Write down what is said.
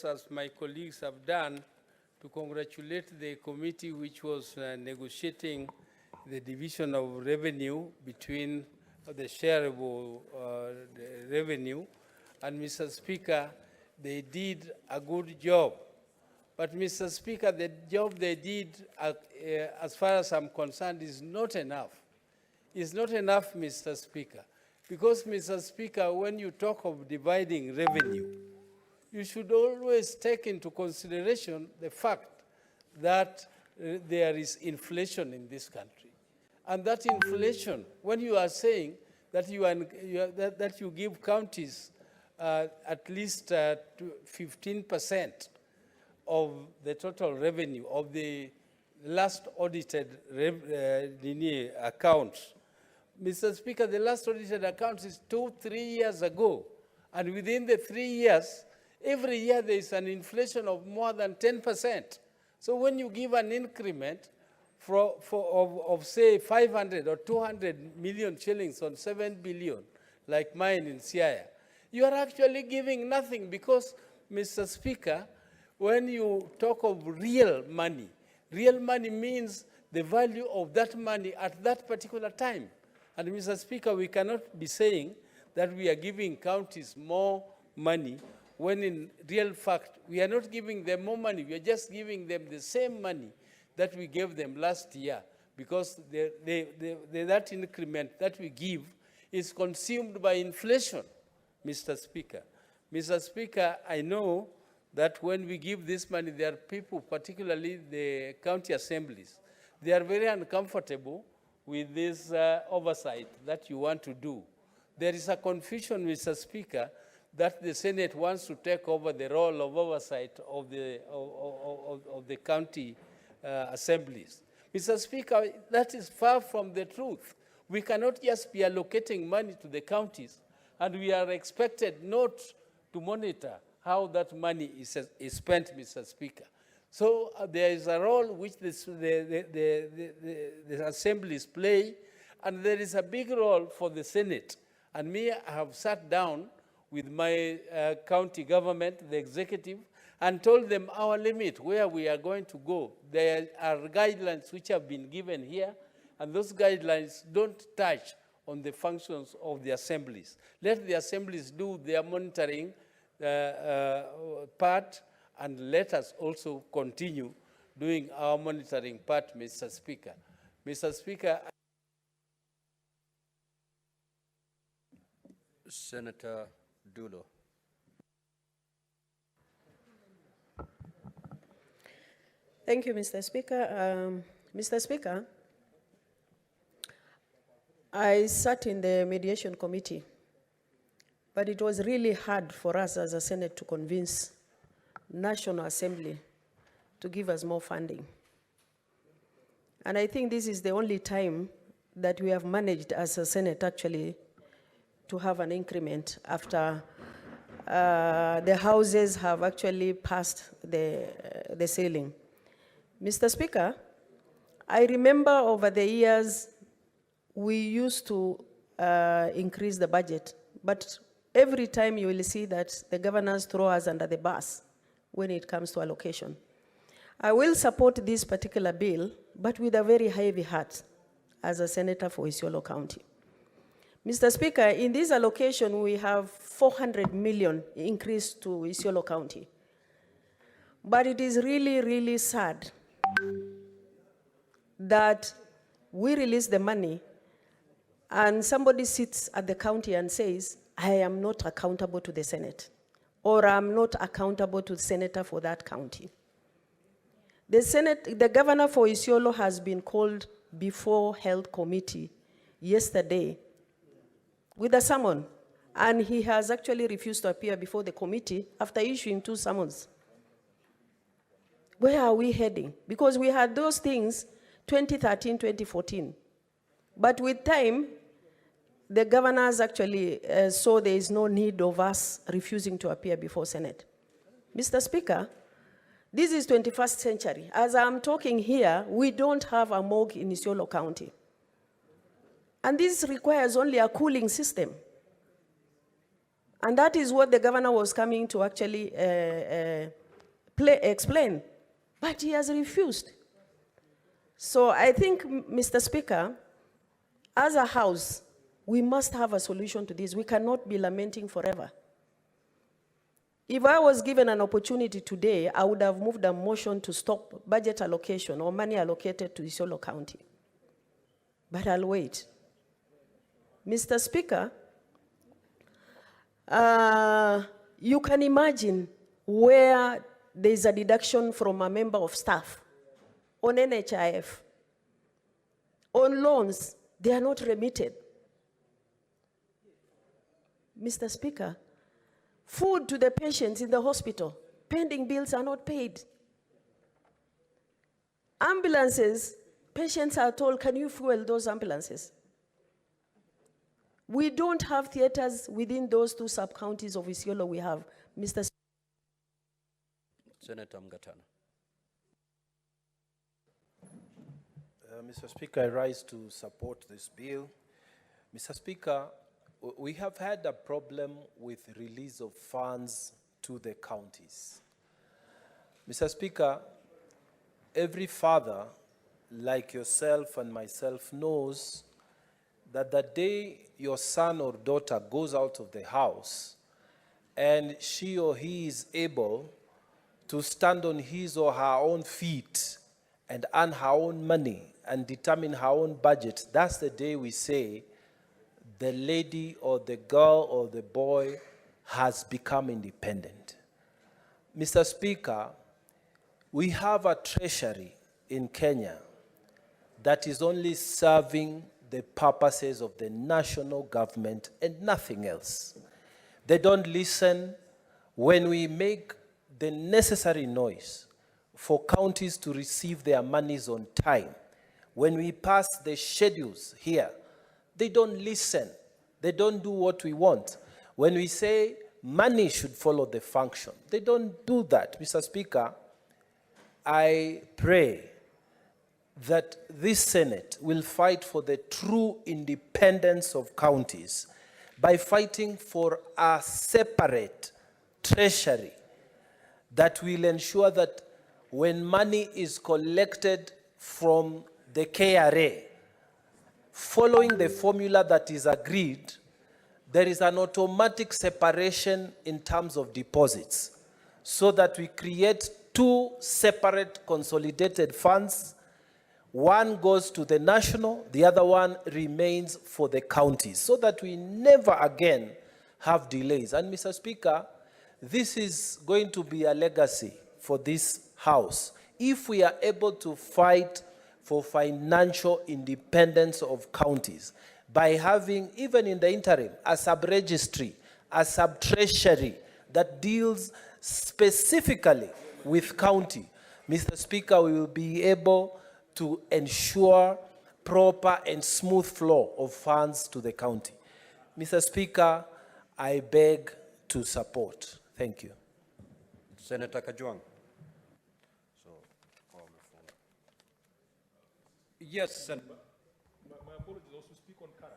as my colleagues have done, to congratulate the committee which was negotiating the division of revenue between the shareable revenue. And Mr. Speaker, they did a good job. But Mr. Speaker, the job they did, as far as I'm concerned, is not enough. It's not enough, Mr. Speaker. Because, Mr. Speaker, when you talk of dividing revenue, you should always take into consideration the fact that there is inflation in this country. And that inflation, when you are saying that you give counties at least 15% of the total revenue of the last audited accounts. Mr. Speaker, the last audited accounts is 2-3 years ago. And within the 3 years, every year there is an inflation of more than 10%. So when you give an increment of say 500 or 200 million shillings on 7 billion, like mine in Siaya, you are actually giving nothing because, Mr. Speaker, when you talk of real money means the value of that money at that particular time. And Mr. Speaker, we cannot be saying that we are giving counties more money when in real fact, we are not giving them more money. We are just giving them the same money that we gave them last year because that increment that we give is consumed by inflation, Mr. Speaker. Mr. Speaker, I know that when we give this money, there are people, particularly the county assemblies, they are very uncomfortable with this oversight that you want to do. There is a confusion, Mr. Speaker, that the Senate wants to take over the role of oversight of the county assemblies. Mr. Speaker, that is far from the truth. We cannot just be allocating money to the counties, and we are expected not to monitor how that money is spent, Mr. Speaker. So there is a role which the assemblies play, and there is a big role for the Senate. And me, I have sat down with my county government, the executive, and told them our limit, where we are going to go. There are guidelines which have been given here, and those guidelines don't touch on the functions of the assemblies. Let the assemblies do their monitoring part, and let us also continue doing our monitoring part, Mr. Speaker. Mr. Speaker, Senator Dulo. Thank you, Mr. Speaker. Mr. Speaker, I sat in the mediation committee, but it was really hard for us as a Senate to convince National Assembly to give us more funding. And I think this is the only time that we have managed as a Senate actually to have an increment after the houses have actually passed the ceiling. Mr. Speaker, I remember over the years we used to increase the budget, but every time you will see that the governors throw us under the bus when it comes to allocation. I will support this particular bill, but with a very heavy heart as a senator for Isiolo County. Mr. Speaker, in this allocation, we have 400 million increase to Isiolo County. But it is really, really sad that we release the money and somebody sits at the county and says, I am not accountable to the Senate, or I'm not accountable to the senator for that county. The governor for Isiolo has been called before Health Committee yesterday with a summon, and he has actually refused to appear before the committee after issuing 2 summons. Where are we heading? Because we had those things 2013, 2014. But with time, the governors actually saw there is no need of us refusing to appear before Senate. Mr. Speaker, this is 21st century. As I'm talking here, we don't have a morgue in Isiolo County. And this requires only a cooling system. And that is what the governor was coming to actually explain. But he has refused. So I think, Mr. Speaker, as a House, we must have a solution to this. We cannot be lamenting forever. If I was given an opportunity today, I would have moved a motion to stop budget allocation or money allocated to Isiolo County. But I'll wait. Mr. Speaker, you can imagine where there's a deduction from a member of staff on NHIF. On loans, they are not remitted. Mr. Speaker, food to the patients in the hospital, pending bills are not paid. Ambulances, patients are told, can you fuel those ambulances? We don't have theaters within those two sub-counties of Isiolo we have. Mr. Senator Mgatana. Mr. Speaker, I rise to support this bill. Mr. Speaker, we have had a problem with release of funds to the counties. Mr. Speaker, every father, like yourself and myself, knows that the day your son or daughter goes out of the house and she or he is able to stand on his or her own feet and earn her own money and determine her own budget, that's the day we say the lady or the girl or the boy has become independent. Mr. Speaker, we have a treasury in Kenya that is only serving the purposes of the national government and nothing else. They don't listen when we make the necessary noise for counties to receive their monies on time. When we pass the schedules here, they don't listen. They don't do what we want. When we say money should follow the function, they don't do that. Mr. Speaker, I pray that this Senate will fight for the true independence of counties by fighting for a separate treasury that will ensure that when money is collected from the KRA, following the formula that is agreed, there is an automatic separation in terms of deposits, so that we create two separate consolidated funds. One goes to the national, the other one remains for the counties, so that we never again have delays. And Mr. Speaker, this is going to be a legacy for this House. If we are able to fight for financial independence of counties by having, even in the interim, a sub-registry, a sub-treasury that deals specifically with county, Mr. Speaker, we will be able to ensure proper and smooth flow of funds to the county. Mr. Speaker, I beg to support. Thank you. Senator Kajwang. Yes, Senator. My apologies, also speak on Kara.